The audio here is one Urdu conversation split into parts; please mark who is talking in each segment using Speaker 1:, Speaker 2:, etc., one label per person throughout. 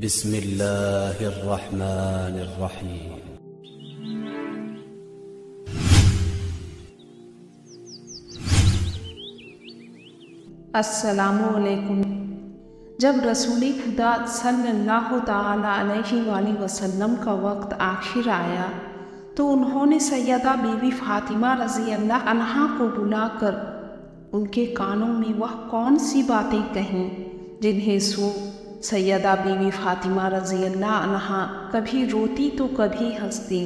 Speaker 1: بسم اللہ الرحمن الرحیم۔
Speaker 2: السلام علیکم۔ جب رسول خدا صلی اللہ تعالی علیہ وآلہ وسلم کا وقت آخر آیا تو انہوں نے سیدہ بی بی فاطمہ رضی اللہ عنہا کو بلا کر ان کے کانوں میں وہ کون سی باتیں کہیں جنہیں سیدہ بی بی فاطمہ رضی اللہ عنہا کبھی روتی تو کبھی ہنستی۔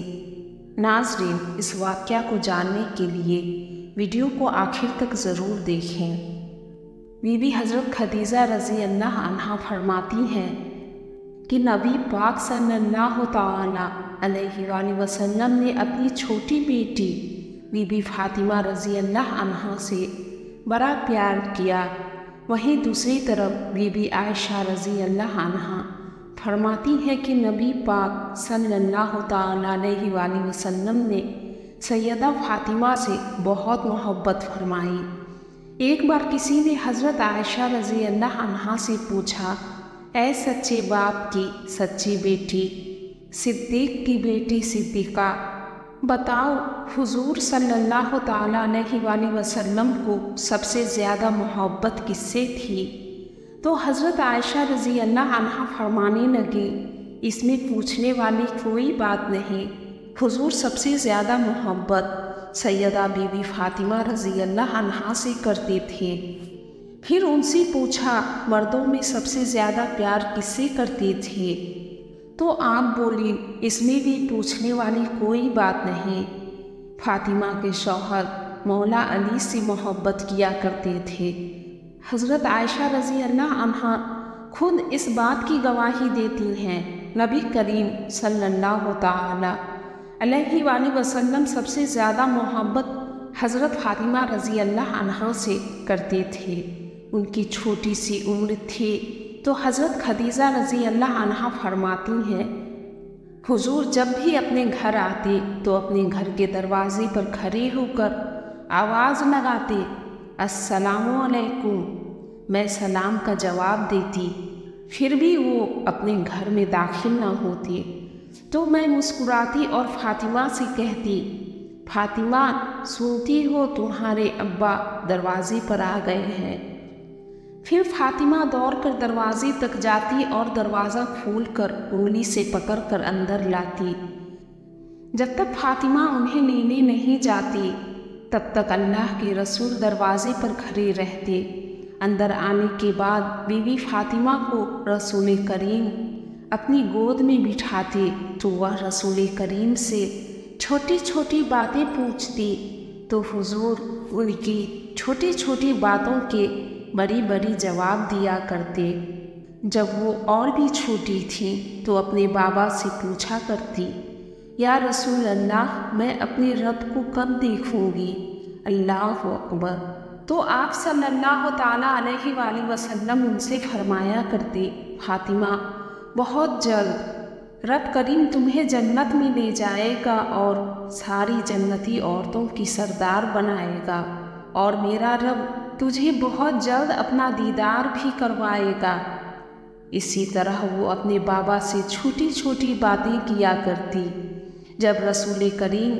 Speaker 2: ناظرین، اس واقعہ کو جاننے کے لیے ویڈیو کو آخر تک ضرور دیکھیں۔ بی بی حضرت خدیجہ رضی اللہ عنہا فرماتی ہیں کہ نبی پاک صلی اللہ تعالی علیہ وآلہ وسلم نے اپنی چھوٹی بیٹی بی بی فاطمہ رضی اللہ عنہا سے بڑا پیار کیا۔ وہیں دوسری طرف بی بی عائشہ رضی اللہ عنہا فرماتی ہے کہ نبی پاک صلی اللہ تعالی علیہ وآلہ وسلم نے سیدہ فاطمہ سے بہت محبت فرمائی۔ ایک بار کسی نے حضرت عائشہ رضی اللہ عنہا سے پوچھا، اے سچے باپ کی سچی بیٹی، صدیق کی بیٹی صدیقہ، بتاؤ حضور صلی اللہ تعالی علیہ وآلہ وسلم کو سب سے زیادہ محبت کس سے تھی؟ تو حضرت عائشہ رضی اللہ عنہا فرمانے لگی، اس میں پوچھنے والی کوئی بات نہیں، حضور سب سے زیادہ محبت سیدہ بی بی فاطمہ رضی اللہ عنہا سے کرتے تھے۔ پھر ان سے پوچھا، مردوں میں سب سے زیادہ پیار کس سے کرتے تھے؟ تو آپ بولی، اس میں بھی پوچھنے والی کوئی بات نہیں، فاطمہ کے شوہر مولا علی سے محبت کیا کرتے تھے۔ حضرت عائشہ رضی اللہ عنہا خود اس بات کی گواہی دیتی ہیں، نبی کریم صلی اللہ تعالی علیہ وآلہ وسلم سب سے زیادہ محبت حضرت فاطمہ رضی اللہ عنہا سے کرتے تھے۔ ان کی چھوٹی سی عمر تھی تو حضرت خدیجہ رضی اللہ عنہا فرماتی ہیں، حضور جب بھی اپنے گھر آتے تو اپنے گھر کے دروازے پر کھڑے ہو کر آواز لگاتے، السلام علیکم۔ میں سلام کا جواب دیتی، پھر بھی وہ اپنے گھر میں داخل نہ ہوتے تو میں مسکراتی اور فاطمہ سے کہتی، فاطمہ سنتی ہو تمہارے ابا دروازے پر آ گئے ہیں؟ پھر فاطمہ دوڑ کر دروازے تک جاتی اور دروازہ کھول کر انگلی سے پکڑ کر اندر لاتی۔ جب تک فاطمہ انہیں لینے نہیں جاتی تب تک اللہ کے رسول دروازے پر کھڑے رہتے۔ اندر آنے کے بعد بی بی فاطمہ کو رسول کریم اپنی گود میں بٹھاتے تو وہ رسول کریم سے چھوٹی چھوٹی باتیں پوچھتی تو حضور ان کی چھوٹی چھوٹی باتوں کے بڑی بڑی جواب دیا کرتے۔ جب وہ اور بھی چھوٹی تھی تو اپنے بابا سے پوچھا کرتی، یا رسول اللہ میں اپنے رب کو کب دیکھوں گی؟ اللہ اکبر۔ تو آپ صلی اللہ تعالی علیہ وآلہ وسلم ان سے فرمایا کرتے، فاطمہ بہت جلد رب کریم تمہیں جنت میں لے جائے گا اور ساری جنتی عورتوں کی سردار بنائے گا، اور میرا رب تجھے بہت جلد اپنا دیدار بھی کروائے گا۔ اسی طرح وہ اپنے بابا سے چھوٹی چھوٹی باتیں کیا کرتی۔ جب رسول کریم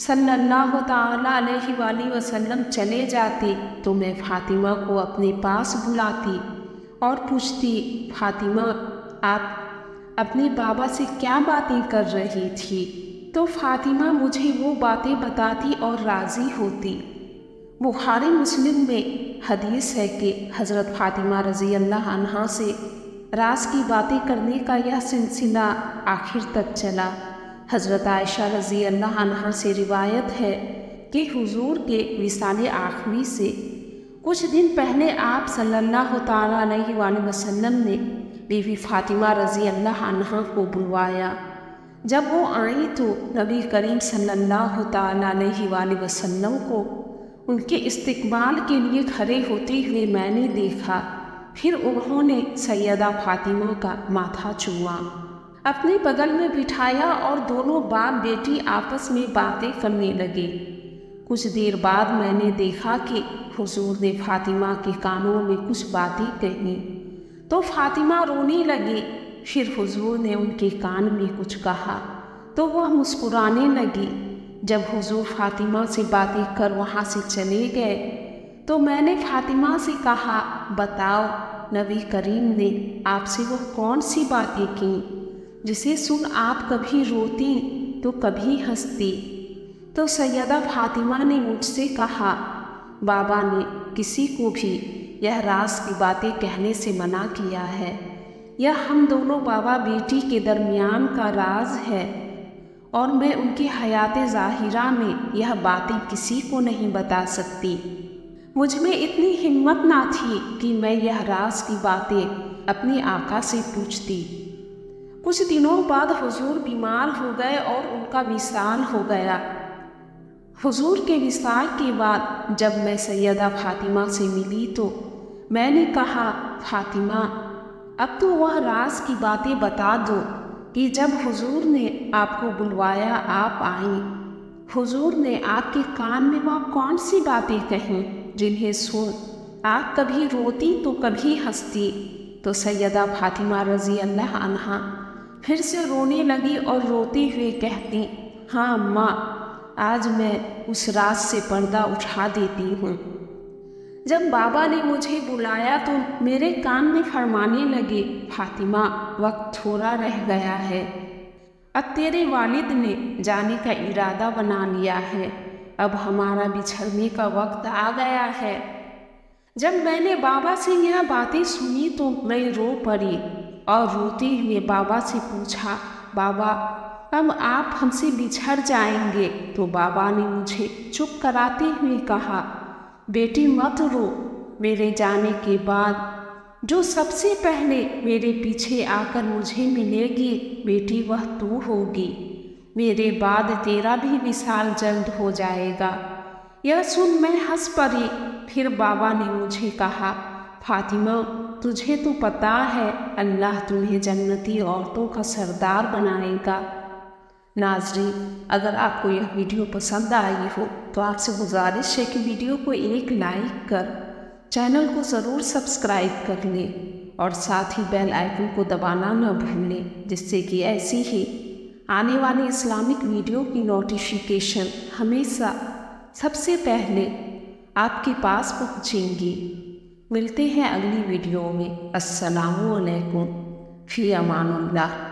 Speaker 2: صلی اللہ تعالی علیہ وآلہ وسلم چلے جاتے تو میں فاطمہ کو اپنے پاس بلاتی اور پوچھتی، فاطمہ آپ اپنے بابا سے کیا باتیں کر رہی تھی؟ تو فاطمہ مجھے وہ باتیں بتاتی اور راضی ہوتی۔ بخاری مسلم میں حدیث ہے کہ حضرت فاطمہ رضی اللہ عنہا سے راز کی باتیں کرنے کا یہ سلسلہ آخر تک چلا۔ حضرت عائشہ رضی اللہ عنہا سے روایت ہے کہ حضور کے وصال آخری سے کچھ دن پہلے آپ صلی اللہ تعالی علیہ وآلہ وسلم نے بی بی فاطمہ رضی اللہ عنہا کو بلوایا۔ جب وہ آئیں تو نبی کریم صلی اللہ تعالی علیہ وآلہ وسلم کو ان کے استقبال کے لیے کھڑے ہوتے ہوئے میں نے دیکھا۔ پھر انہوں نے سیدہ فاطمہ کا ماتھا چوما، اپنے بغل میں بٹھایا اور دونوں باپ بیٹی آپس میں باتیں کرنے لگے۔ کچھ دیر بعد میں نے دیکھا کہ حضور نے فاطمہ کے کانوں میں کچھ باتیں کہیں تو فاطمہ رونے لگی۔ پھر حضور نے ان کے کان میں کچھ کہا تو وہ مسکرانے لگی۔ جب حضور فاطمہ سے باتیں کر وہاں سے چلے گئے تو میں نے فاطمہ سے کہا، بتاؤ نبی کریم نے آپ سے وہ کون سی باتیں کیں جسے سن آپ کبھی روتی تو کبھی ہنستی؟ تو سیدہ فاطمہ نے مجھ سے کہا، بابا نے کسی کو بھی یہ راز کی باتیں کہنے سے منع کیا ہے، یہ ہم دونوں بابا بیٹی کے درمیان کا راز ہے، اور میں ان کی حیات ظاہرہ میں یہ باتیں کسی کو نہیں بتا سکتی۔ مجھ میں اتنی ہمت نہ تھی کہ میں یہ راز کی باتیں اپنے آقا سے پوچھتی۔ کچھ دنوں بعد حضور بیمار ہو گئے اور ان کا وصال ہو گیا۔ حضور کے وصال کے بعد جب میں سیدہ فاطمہ سے ملی تو میں نے کہا، فاطمہ اب تو وہ راز کی باتیں بتا دو کہ جب حضور نے آپ کو بلوایا آپ آئیں۔ حضور نے آپ کے کان میں وہ کون سی باتیں کہیں جنہیں سن آپ کبھی روتی تو کبھی ہنستی؟ تو سیدہ فاطمہ رضی اللہ عنہا پھر سے رونے لگی اور روتے ہوئے کہتی، ہاں اماں، آج میں اس راز سے پردہ اٹھا دیتی ہوں۔ جب بابا نے مجھے بلایا تو میرے کان میں فرمانے لگے، فاطمہ وقت تھوڑا رہ گیا ہے، اب تیرے والد نے جانے کا ارادہ بنا لیا ہے، اب ہمارا بچھڑنے کا وقت آ گیا ہے۔ جب میں نے بابا سے یہ باتیں سنی تو میں رو پڑی اور روتے ہوئے بابا سے پوچھا، بابا اب آپ ہم سے بچھڑ جائیں گے؟ تو بابا نے مجھے چپ کراتے ہوئے کہا، بیٹی مت رو، میرے جانے کے بعد جو سب سے پہلے میرے پیچھے آ کر مجھے ملے گی بیٹی وہ تو ہوگی، میرے بعد تیرا بھی وصال جلد ہو جائے گا۔ یہ سن میں ہنس پڑی۔ پھر بابا نے مجھے کہا، فاطمہ تجھے تو پتہ ہے اللہ تمہیں جنتی عورتوں کا سردار بنائے گا۔ ناظرین، اگر آپ کو یہ ویڈیو پسند آئی ہو تو آپ سے گزارش ہے کہ ویڈیو کو ایک لائک کر چینل کو ضرور سبسکرائب کر لیں اور ساتھ ہی بیل آئیکن کو دبانا نہ بھولیں، جس سے کہ ایسی ہی آنے والی اسلامک ویڈیو کی نوٹیفیکیشن ہمیشہ سب سے پہلے آپ کے پاس پہنچیں گی۔ ملتے ہیں اگلی ویڈیو میں۔ السلام علیکم، فی امان اللہ۔